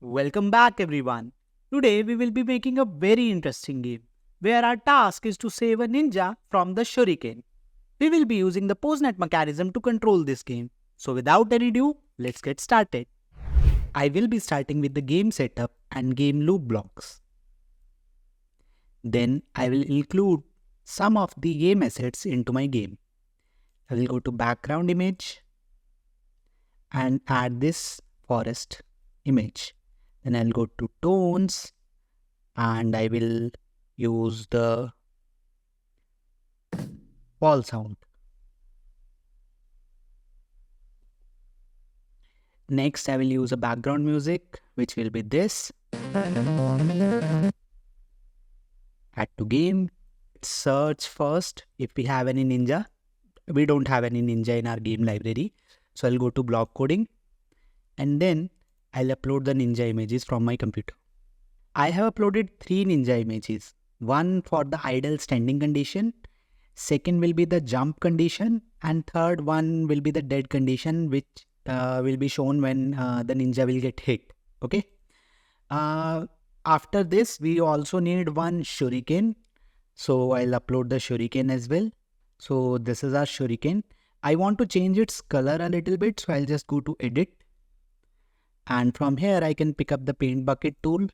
Welcome back everyone. Today we will be making a very interesting game where our task is to save a ninja from the shuriken. We will be using the Posenet mechanism to control this game. So without any ado, let's get started. I will be starting with the game setup and game loop blocks. Then I will include some of the game assets into my game. I will go to background image and add this forest image. Then I'll go to tones and I will use the wall sound. Next, I will use a background music, which will be this. Add to game. Search first if we have any ninja. We don't have any ninja in our game library. So I'll go to block coding and then I'll upload the ninja images from my computer. I have uploaded 3 ninja images. One for the idle standing condition, second will be the jump condition, and third one will be the dead condition, which will be shown when the ninja will get hit. Okay. After this, we also need one shuriken. So I'll upload the shuriken as well. So this is our shuriken. I want to change its color a little bit. So I'll just go to edit. And from here, I can pick up the paint bucket tool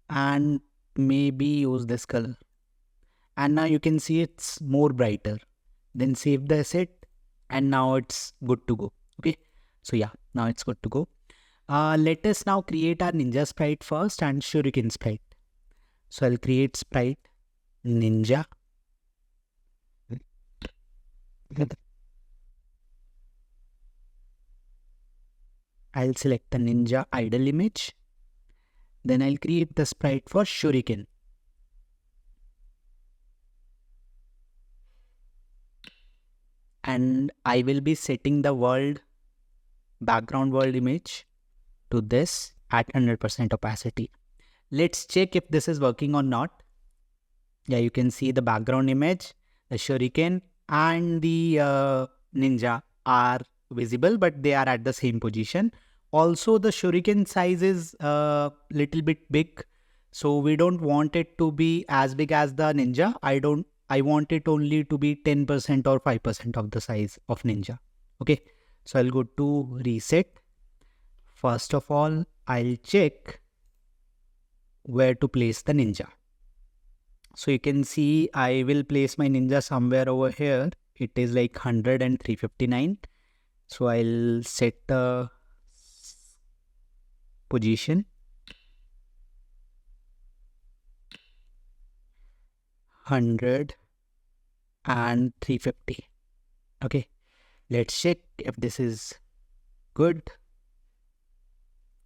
and maybe use this color. And now you can see it's more brighter. Then save the asset and now it's good to go. Okay. So yeah, now it's good to go. Let us now create our ninja sprite first and shuriken sprite. So I'll create sprite ninja. I'll select the ninja idle image. Then I'll create the sprite for shuriken. And I will be setting the background world image to this at 100% opacity. Let's check if this is working or not. Yeah, you can see the background image, the shuriken and the ninja are visible, but they are at the same position. Also, the shuriken size is a little bit big. So we don't want it to be as big as the ninja. I want it only to be 10% or 5% of the size of ninja. Okay. So I'll go to reset. First of all, I'll check where to place the ninja. So you can see I will place my ninja somewhere over here. It is like 100 and 359. So I'll set the position. 100 and 350. Okay. Let's check if this is good.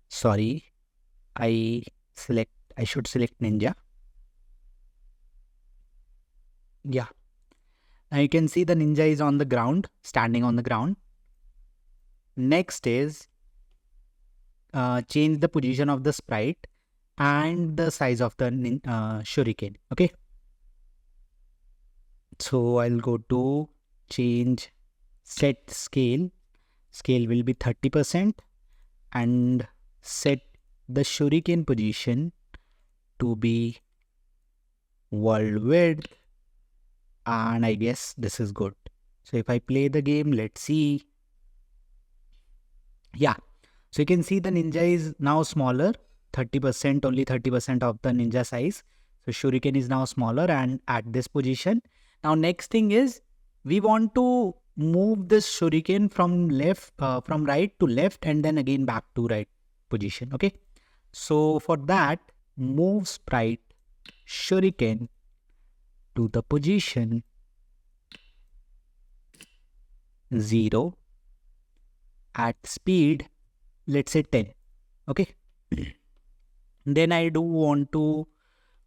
Sorry. I should select ninja. Yeah. Now you can see the ninja is on the ground, standing on the ground. Next is change the position of the sprite and the size of the shuriken. Okay. So I'll go to change set scale. Scale will be 30% and set the shuriken position to be world width. And I guess this is good. So if I play the game, let's see. Yeah. So you can see the ninja is now smaller, 30%, only 30% of the ninja size. So shuriken is now smaller and at this position. Now next thing is we want to move this shuriken from right to left and then again back to right position. Okay. So for that, move sprite shuriken to the position 0 at speed, let's say 10. Okay. Then I do want to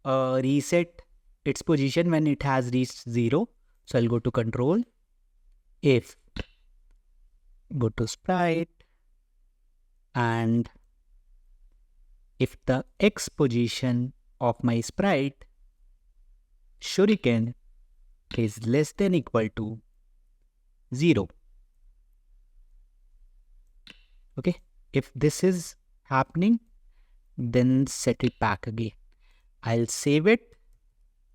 reset its position when it has reached 0. So I'll go to control, if, go to sprite, and if the X position of my sprite shuriken is less than equal to 0. Okay. If this is happening, then set it back again. I'll save it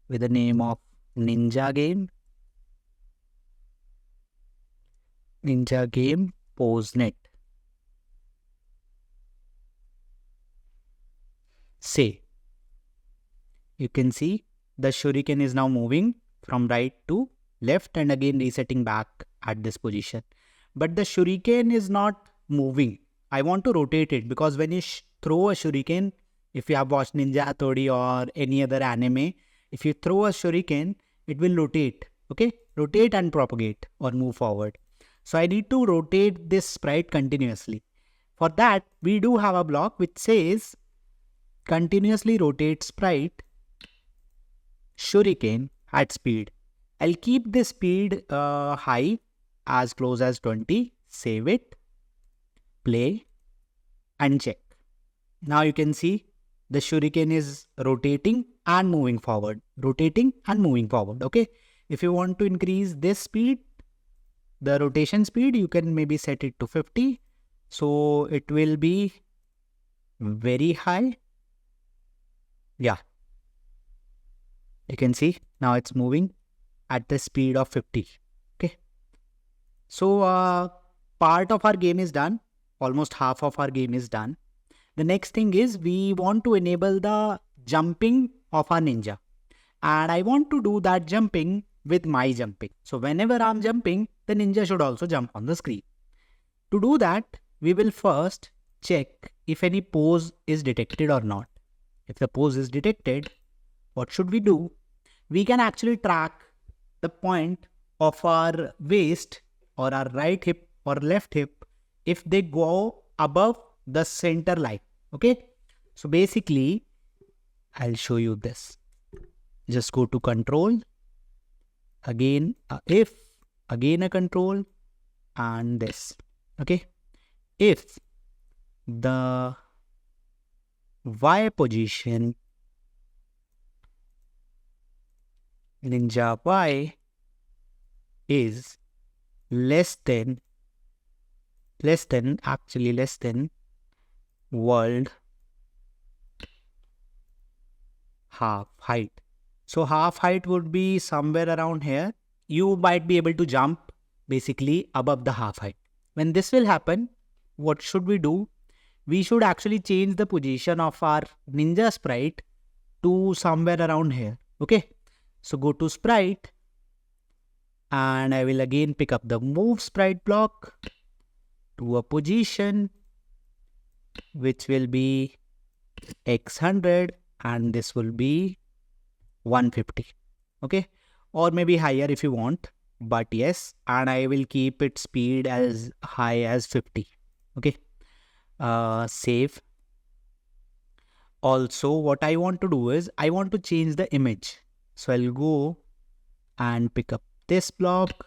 with the name of Ninja Game Posenet. Say, you can see the shuriken is now moving from right to left and again resetting back at this position. But the shuriken is not moving. I want to rotate it because when you throw a shuriken, if you have watched Ninja Hattori or any other anime, if you throw a shuriken, it will rotate. Okay, rotate and propagate or move forward. So I need to rotate this sprite continuously. For that, we do have a block which says continuously rotate sprite shuriken at speed. I'll keep the speed high, as close as 20. Save it, play, and check. Now you can see the shuriken is rotating and moving forward. Rotating and moving forward. Okay. If you want to increase this speed, the rotation speed, you can maybe set it to 50. So it will be very high. Yeah. You can see now it's moving at the speed of 50. Okay. So part of our game is done. Almost half of our game is done. The next thing is we want to enable the jumping of our ninja. And I want to do that jumping with my jumping. So whenever I'm jumping, the ninja should also jump on the screen. To do that, we will first check if any pose is detected or not. If the pose is detected, what should we do? We can actually track the point of our waist or our right hip or left hip if they go above the center line. Okay. So basically, I'll show you this. Just go to control. Again, if, again a control, and this. Okay. If the Y position, ninja Y, is less than world half height. So half height would be somewhere around here. You might be able to jump basically above the half height. When this will happen, what should we do? We should actually change the position of our ninja sprite to somewhere around here. Okay. So go to sprite and I will again pick up the move sprite block to a position which will be x100 and this will be 150. Okay. Or maybe higher if you want, but yes, and I will keep its speed as high as 50. Okay. Save. Also, what I want to do is I want to change the image. So I'll go and pick up this block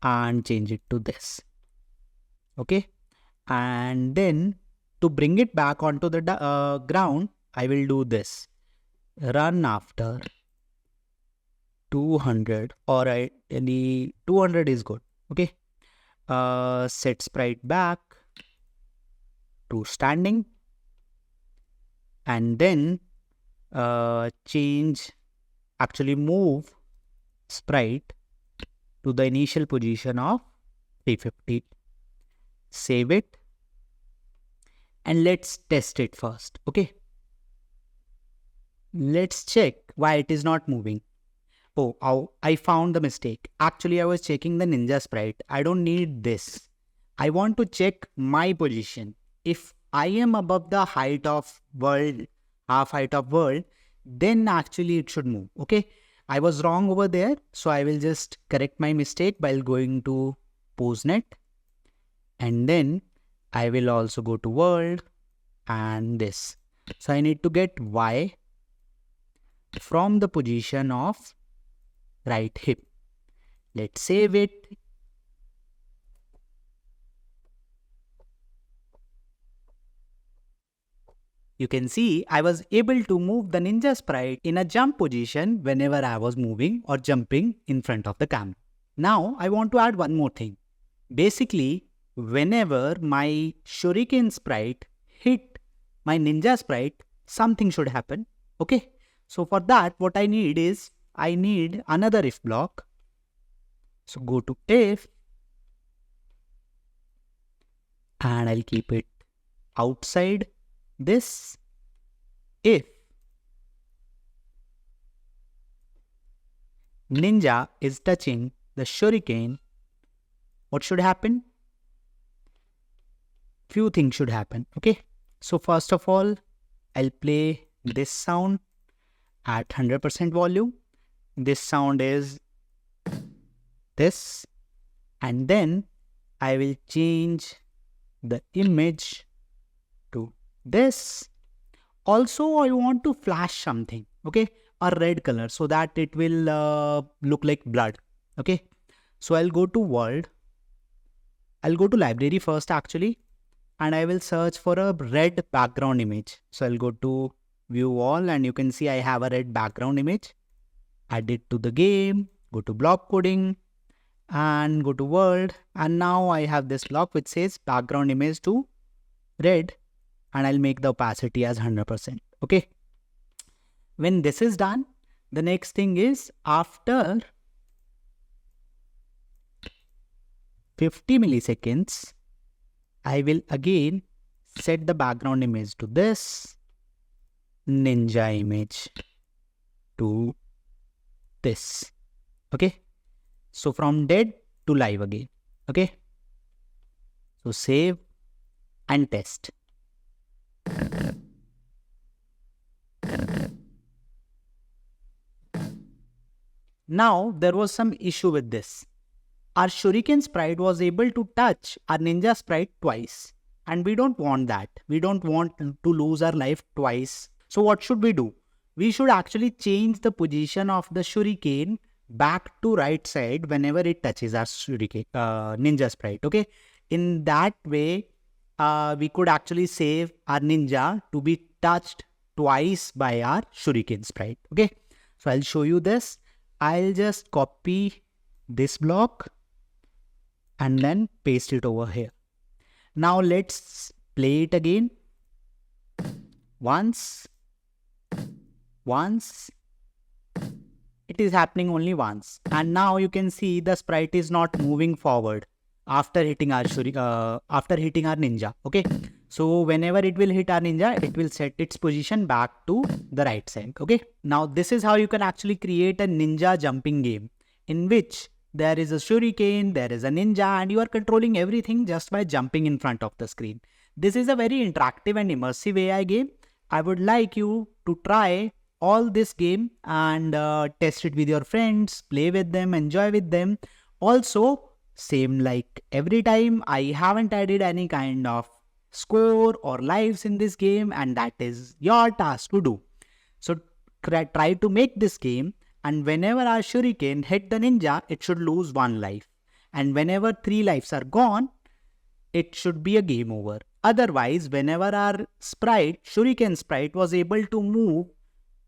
and change it to this. Okay. And then to bring it back onto the ground, I will do this. Run after 200 or any 200 is good. Okay. Set sprite back to standing and then move sprite to the initial position of 350. Save it and let's test it first. Okay. Let's check why it is not moving. Oh, I found the mistake. Actually, I was checking the ninja sprite. I don't need this. I want to check my position. If I am above the height of world, half height of world, then actually it should move. Okay. I was wrong over there. So I will just correct my mistake by going to Posenet. And then I will also go to world and this. So I need to get Y from the position of right hip. Let's save it. You can see I was able to move the ninja sprite in a jump position whenever I was moving or jumping in front of the camera. Now I want to add one more thing. Basically, whenever my shuriken sprite hit my ninja sprite, something should happen. Okay. So for that, what I need is, I need another if block. So go to if, and I'll keep it outside this. If ninja is touching the shuriken, what should happen? Few things should happen. Okay. So first of all, I'll play this sound at 100% volume. This sound is this, and then I will change the image to this. Also, I want to flash something, okay, a red color, so that it will look like blood. Okay. So I'll go to world. I'll go to library first actually, and I will search for a red background image. So I'll go to view all, and you can see I have a red background image. Add it to the game, go to block coding, and go to world. And now I have this block which says background image to red, and I'll make the opacity as 100%. Okay. When this is done, the next thing is, after 50 milliseconds, I will again set the background image to this, ninja image to this. Okay. So from dead to live again. Okay. So save and test. Now there was some issue with this. Our shuriken sprite was able to touch our ninja sprite twice, and we don't want that. We don't want to lose our life twice. So what should we do? We should actually change the position of the shuriken back to right side whenever it touches our shuriken ninja sprite. Okay. In that way, we could actually save our ninja to be touched twice by our shuriken sprite. Okay. So I'll show you this. I'll just copy this block and then paste it over here. Now let's play it again. Once. It is happening only once. And now you can see the sprite is not moving forward after hitting our ninja. Okay. So whenever it will hit our ninja, it will set its position back to the right side. Okay. Now this is how you can actually create a ninja jumping game in which there is a shuriken, there is a ninja, and you are controlling everything just by jumping in front of the screen. This is a very interactive and immersive AI game. I would like you to try all this game and test it with your friends, play with them, enjoy with them. Also, same like every time, I haven't added any kind of score or lives in this game, and that is your task to do. So try to make this game, and whenever our shuriken hit the ninja, it should lose 1 life. And whenever 3 lives are gone, it should be a game over. Otherwise, whenever our shuriken sprite was able to move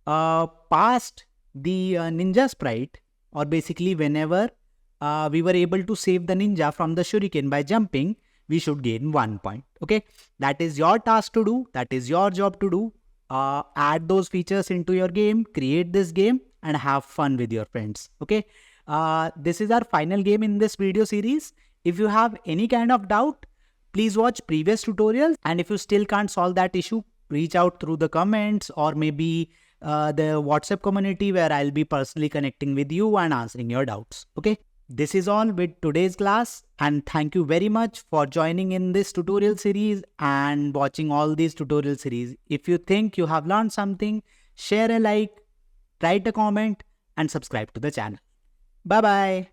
past the ninja sprite, or basically whenever we were able to save the ninja from the shuriken by jumping, we should gain 1 point. Okay, that is your task to do. That is your job to do. Add those features into your game, create this game, and have fun with your friends. Okay, this is our final game in this video series. If you have any kind of doubt, please watch previous tutorials, and if you still can't solve that issue, reach out through the comments or maybe the WhatsApp community, where I'll be personally connecting with you and answering your doubts. Okay, this is all with today's class, and thank you very much for joining in this tutorial series and watching all these tutorial series. If you think you have learned something, share a like, write a comment, and subscribe to the channel. Bye bye.